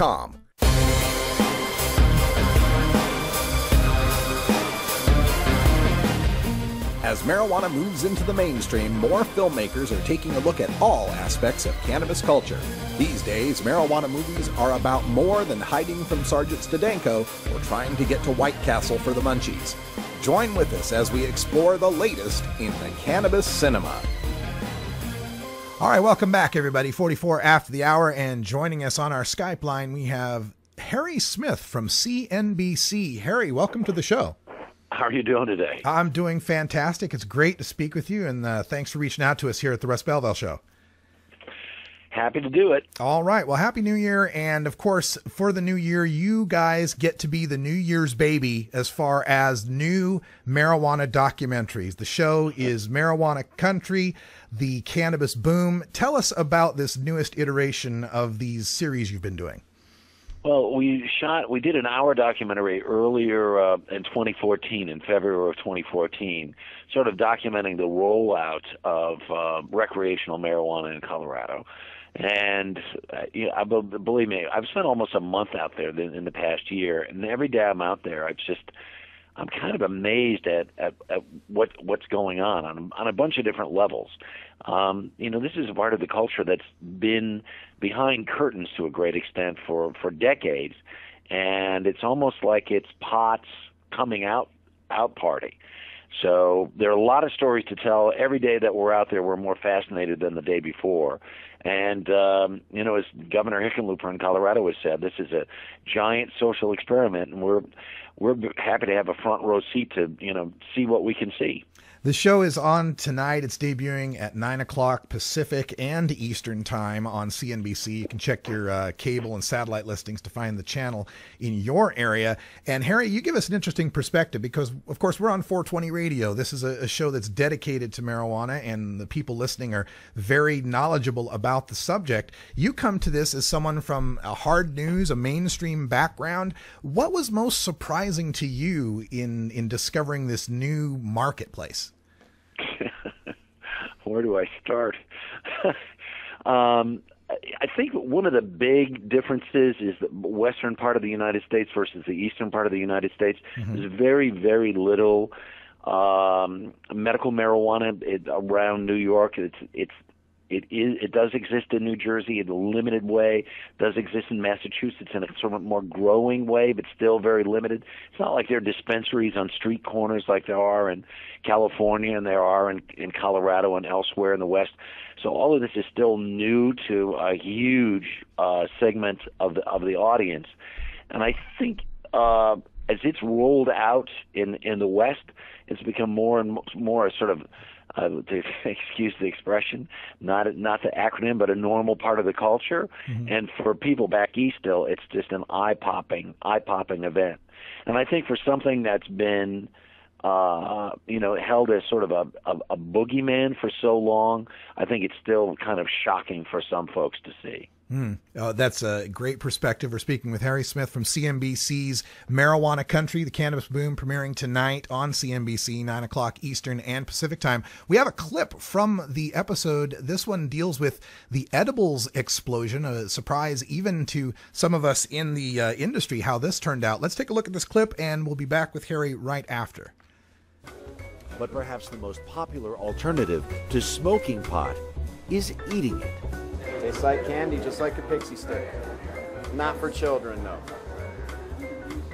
CNBC.com. As marijuana moves into the mainstream, more filmmakers are taking a look at all aspects of cannabis culture. These days, marijuana movies are about more than hiding from Sergeant Stadenko or trying to get to White Castle for the munchies. Join with us as we explore the latest in the cannabis cinema. All right, welcome back, everybody. 44 after the hour, and joining us on our Skype line, we have Harry Smith from CNBC. Harry, welcome to the show. How are you doing today? I'm doing fantastic. It's great to speak with you, and thanks for reaching out to us here at the Russ Belville Show. Happy to do it. All right. Well, Happy New Year. And of course, for the new year, you guys get to be the New Year's baby as far as new marijuana documentaries. The show is Marijuana Country, the Cannabis Boom. Tell us about this newest iteration of these series you've been doing. Well, we did an hour documentary earlier in 2014, in February of 2014, sort of documenting the rollout of recreational marijuana in Colorado. And believe me, I've spent almost a month out there in the past year, and every day I'm out there, I'm kind of amazed at what's going on a bunch of different levels. This is a part of the culture that's been behind curtains to a great extent for decades, and it's almost like it's pot's coming out party. So there are a lot of stories to tell. Every day that we're out there, we're more fascinated than the day before. And, as Governor Hickenlooper in Colorado has said, this is a giant social experiment, and we're happy to have a front row seat to, see what we can see. The show is on tonight. It's debuting at 9 o'clock Pacific and Eastern time on CNBC. You can check your cable and satellite listings to find the channel in your area. And Harry, you give us an interesting perspective because, of course, we're on 420 Radio. This is a show that's dedicated to marijuana, and the people listening are very knowledgeable about the subject. You come to this as someone from a hard news, a mainstream background. What was most surprising to you in discovering this new marketplace? Where do I start? I think one of the big differences is the western part of the United States versus the eastern part of the United States. Mm-hmm. There's very, very little medical marijuana around New York. It does exist in New Jersey in a limited way. It does exist in Massachusetts in a sort of more growing way, but still very limited. It's not like there are dispensaries on street corners like there are in California and there are in Colorado and elsewhere in the West. So all of this is still new to a huge segment of the audience. And I think as it's rolled out in the West, it's become more and more a sort of to excuse the expression, not the acronym, but a normal part of the culture. Mm-hmm. And for people back east still, it's just an eye-popping event. And I think for something that's been, held as sort of a boogeyman for so long, I think it's still kind of shocking for some folks to see. That's a great perspective. We're speaking with Harry Smith from CNBC's Marijuana Country, the Cannabis Boom, premiering tonight on CNBC, 9 o'clock Eastern and Pacific time. We have a clip from the episode. This one deals with the edibles explosion, a surprise even to some of us in the industry, how this turned out. Let's take a look at this clip, and we'll be back with Harry right after. But perhaps the most popular alternative to smoking pot is eating it. Tastes like candy, just like a pixie stick. Not for children, no.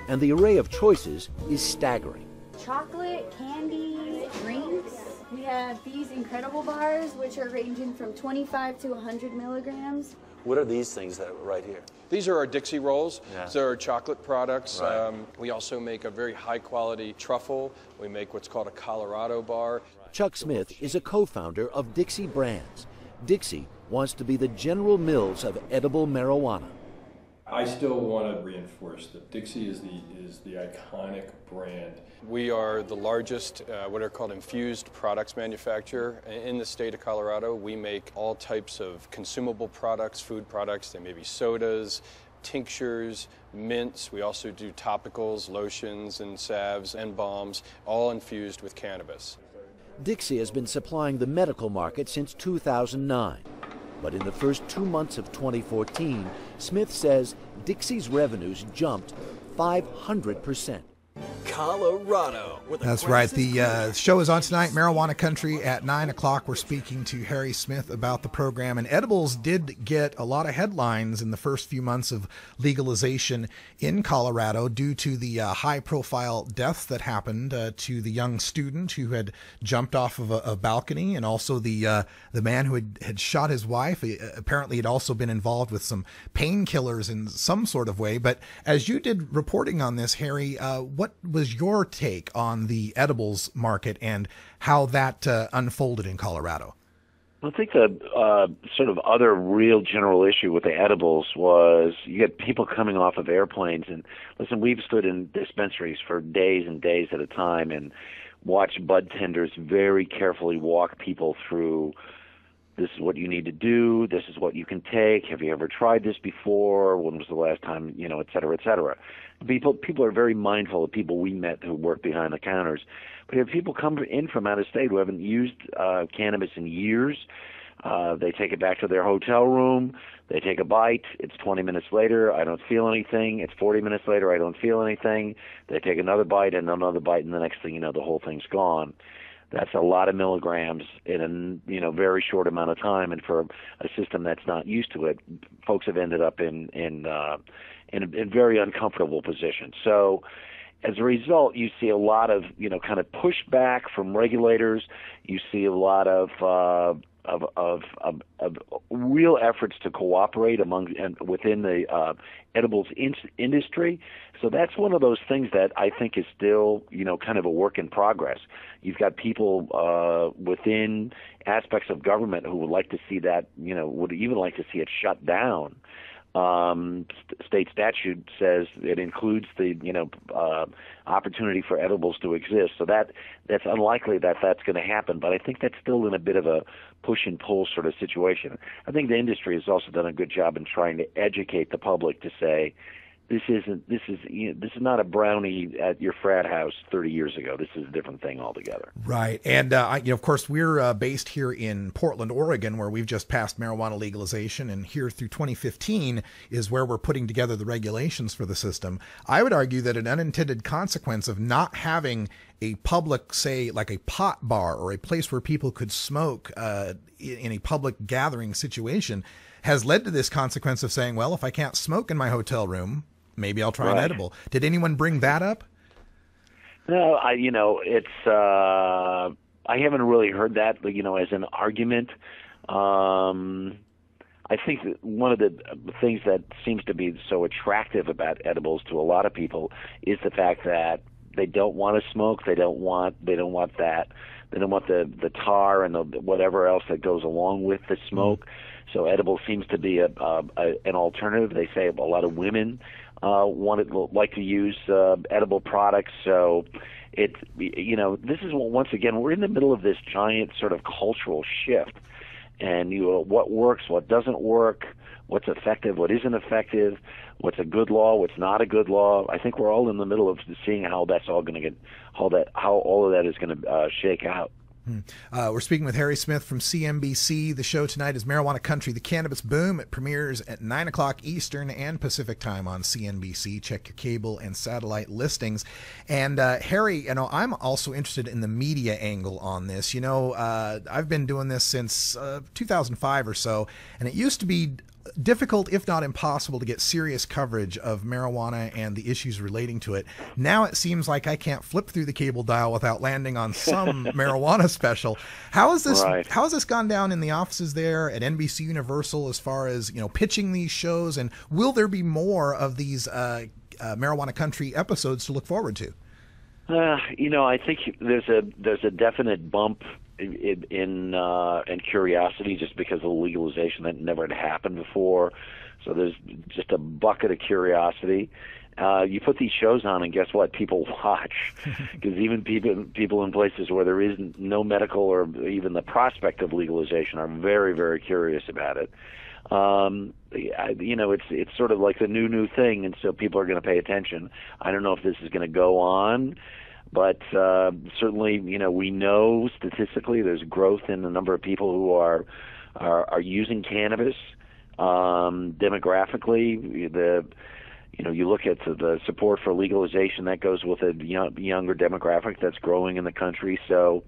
And the array of choices is staggering. Chocolate, candy, drinks. We have these incredible bars, which are ranging from 25 to 100 milligrams. What are these things that are right here? These are our Dixie rolls. Yeah. These are chocolate products. Right. We also make a very high-quality truffle. We make what's called a Colorado bar. Chuck Smith is a co-founder of Dixie Brands. Dixie wants to be the General Mills of edible marijuana. I still want to reinforce that Dixie is the iconic brand. We are the largest what are called infused products manufacturer in the state of Colorado. We make all types of consumable products, food products. They may be sodas, tinctures, mints. We also do topicals, lotions, and salves and balms, all infused with cannabis. Dixie has been supplying the medical market since 2009. But in the first 2 months of 2014, Smith says Dixie's revenues jumped 500%. Colorado. That's right. The show is on tonight, Marijuana Country, at 9 o'clock. We're speaking to Harry Smith about the program. And edibles did get a lot of headlines in the first few months of legalization in Colorado due to the high-profile deaths that happened to the young student who had jumped off of a balcony, and also the man who had shot his wife. Apparently had also been involved with some painkillers in some sort of way. But as you did reporting on this, Harry, what was your take on the edibles market and how that unfolded in Colorado? I think the sort of other real general issue with the edibles was you get people coming off of airplanes. And listen, we've stood in dispensaries for days and days at a time and watched bud tenders very carefully walk people through, this is what you need to do, this is what you can take, have you ever tried this before, when was the last time, et cetera, et cetera. People are very mindful of people we met who work behind the counters. But if people come in from out of state who haven't used cannabis in years, they take it back to their hotel room, they take a bite, it's 20 minutes later, I don't feel anything, it's 40 minutes later, I don't feel anything, they take another bite and another bite, and the next thing you know, the whole thing's gone. That's a lot of milligrams in a very short amount of time, and for a system that's not used to it, folks have ended up in very uncomfortable positions. So as a result, you see a lot of kind of pushback from regulators. You see a lot of real efforts to cooperate within the edibles industry. So that's one of those things that I think is still, kind of a work in progress. You've got people within aspects of government who would like to see that, would even like to see it shut down. State statute says it includes the opportunity for edibles to exist. So that's unlikely that that's going to happen. But I think that's still in a bit of a push and pull sort of situation. I think the industry has also done a good job in trying to educate the public to say, this is not a brownie at your frat house 30 years ago. This is a different thing altogether. Right. And, of course, we're based here in Portland, Oregon, where we've just passed marijuana legalization. And here through 2015 is where we're putting together the regulations for the system. I would argue that an unintended consequence of not having a public, say, like a pot bar or a place where people could smoke in a public gathering situation has led to this consequence of saying, well, if I can't smoke in my hotel room, maybe I'll try an edible. Did anyone bring that up? No, I haven't really heard that, as an argument. I think that one of the things that seems to be so attractive about edibles to a lot of people is the fact that they don't want to smoke. They don't want that. They don't want the tar and the whatever else that goes along with the smoke. So edible seems to be an alternative. They say a lot of women like to use edible products. So this is once again, we're in the middle of this giant sort of cultural shift, and what works, what doesn't work, what's effective, what isn't effective, what's a good law, what's not a good law. I think we're all in the middle of seeing how that's all going to how all of that is going to shake out. We're speaking with Harry Smith from CNBC. The show tonight is Marijuana Country, the Cannabis Boom. It premieres at 9 o'clock Eastern and Pacific time on CNBC. Check your cable and satellite listings. And Harry, I'm also interested in the media angle on this. I've been doing this since 2005 or so, and it used to be difficult, if not impossible, to get serious coverage of marijuana and the issues relating to it. Now it seems like I can't flip through the cable dial without landing on some marijuana special. How has this gone down in the offices there at NBC Universal as far as pitching these shows, and will there be more of these Marijuana Country episodes to look forward to? I think there's a definite bump in curiosity just because of the legalization that never had happened before. So there's just a bucket of curiosity. You put these shows on, and guess what? People watch, because even people in places where there is no medical or even the prospect of legalization are very, very curious about it. It's sort of like the new thing, and so people are going to pay attention. I don't know if this is going to go on, but certainly, we know statistically there's growth in the number of people who are are using cannabis. Demographically, you look at the support for legalization, that goes with a younger demographic that's growing in the country. So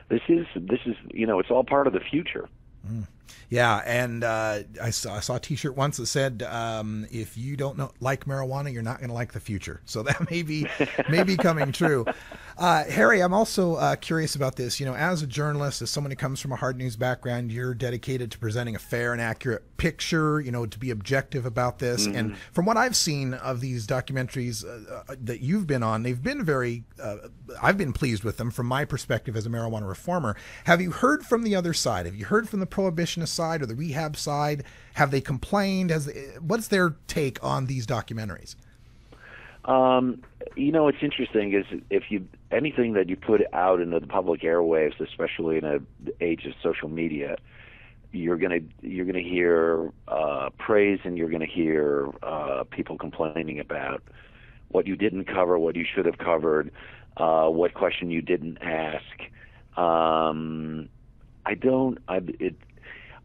this is it's all part of the future. Yeah, and I saw a T-shirt once that said, "If you don't like marijuana, you're not going to like the future." So that may be coming true. Harry, I'm also curious about this. As a journalist, as someone who comes from a hard news background, you're dedicated to presenting a fair and accurate picture. To be objective about this. Mm-hmm. And from what I've seen of these documentaries that you've been on, they've been very. I've been pleased with them from my perspective as a marijuana reformer. Have you heard from the other side? Have you heard from the prohibitionist side or the rehab side? Have they complained? What's their take on these documentaries? It's interesting is anything that you put out into the public airwaves, especially in an age of social media, you're gonna hear praise, and you're gonna hear people complaining about what you didn't cover, what you should have covered, what question you didn't ask.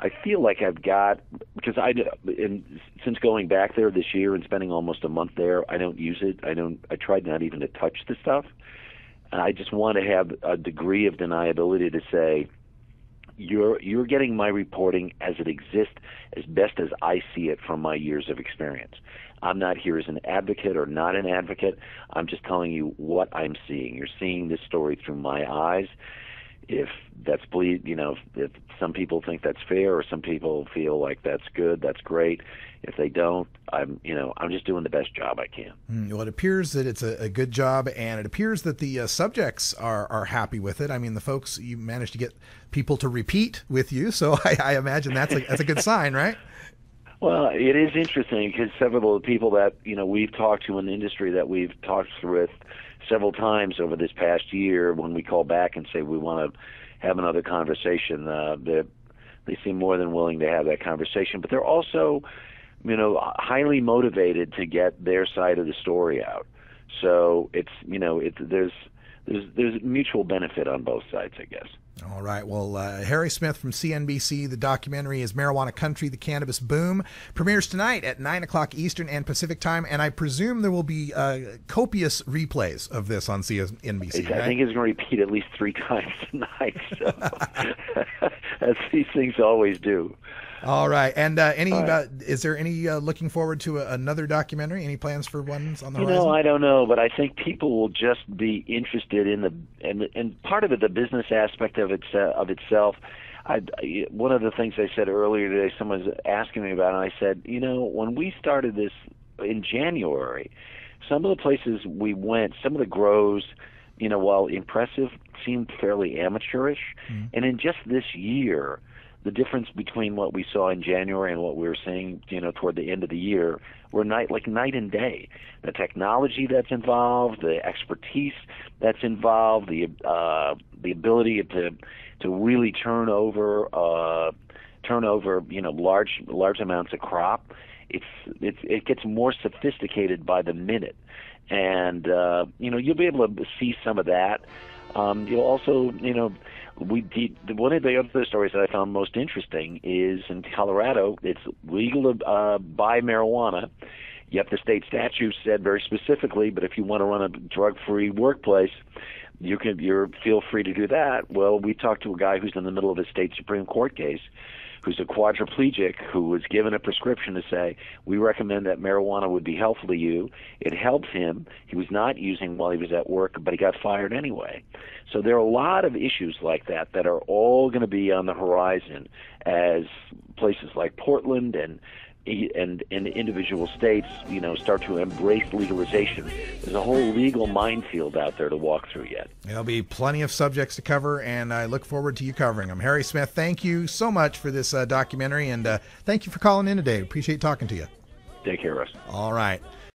I feel like I've got, because since going back there this year and spending almost a month there, I don't use it. I tried not even to touch the stuff. And I just want to have a degree of deniability to say, you're getting my reporting as it exists, as best as I see it from my years of experience. I'm not here as an advocate or not an advocate. I'm just telling you what I'm seeing. You're seeing this story through my eyes. If that's if some people think that's fair, or some people feel like that's good, that's great. If they don't, I'm just doing the best job I can. Well, it appears that it's a good job, and it appears that the subjects are happy with it. I mean, the folks, you managed to get people to repeat with you, so I imagine that's a good sign, right? Well, it is interesting because several of the people that we've talked to in the industry, that we've talked with several times over this past year, when we call back and say we want to have another conversation, they seem more than willing to have that conversation. But they're also, highly motivated to get their side of the story out. So there's mutual benefit on both sides, I guess. All right. Well, Harry Smith from CNBC. The documentary is Marijuana Country, The Cannabis Boom. Premieres tonight at 9 o'clock Eastern and Pacific time, and I presume there will be copious replays of this on CNBC. I think it's going to repeat at least 3 times tonight, so as these things always do. All right. And is there any looking forward to another documentary? Any plans for ones on the horizon? I don't know, but I think people will just be interested in and part of it, the business aspect of itself. One of the things I said earlier today, someone was asking me about, and I said, when we started this in January, some of the places we went, some of the grows, while impressive, seemed fairly amateurish. Mm-hmm. And in just this year, the difference between what we saw in January and what we were seeing, toward the end of the year, were night and day. The technology that's involved, the expertise that's involved, the ability to really turn over large amounts of crop. It gets more sophisticated by the minute, and you'll be able to see some of that. You'll also one of the other stories that I found most interesting is in Colorado, it's legal to buy marijuana, yet the state statute said very specifically, but if you want to run a drug-free workplace, you're feel free to do that. Well, we talked to a guy who's in the middle of a state Supreme Court case, who's a quadriplegic, who was given a prescription to say, we recommend that marijuana would be helpful to you. It helped him. He was not using while he was at work, but he got fired anyway. So there are a lot of issues like that are all going to be on the horizon as places like Portland and individual states, start to embrace legalization. There's a whole legal minefield out there to walk through yet. There'll be plenty of subjects to cover, and I look forward to you covering them. Harry Smith, thank you so much for this documentary, and thank you for calling in today. Appreciate talking to you. Take care, Russ. All right.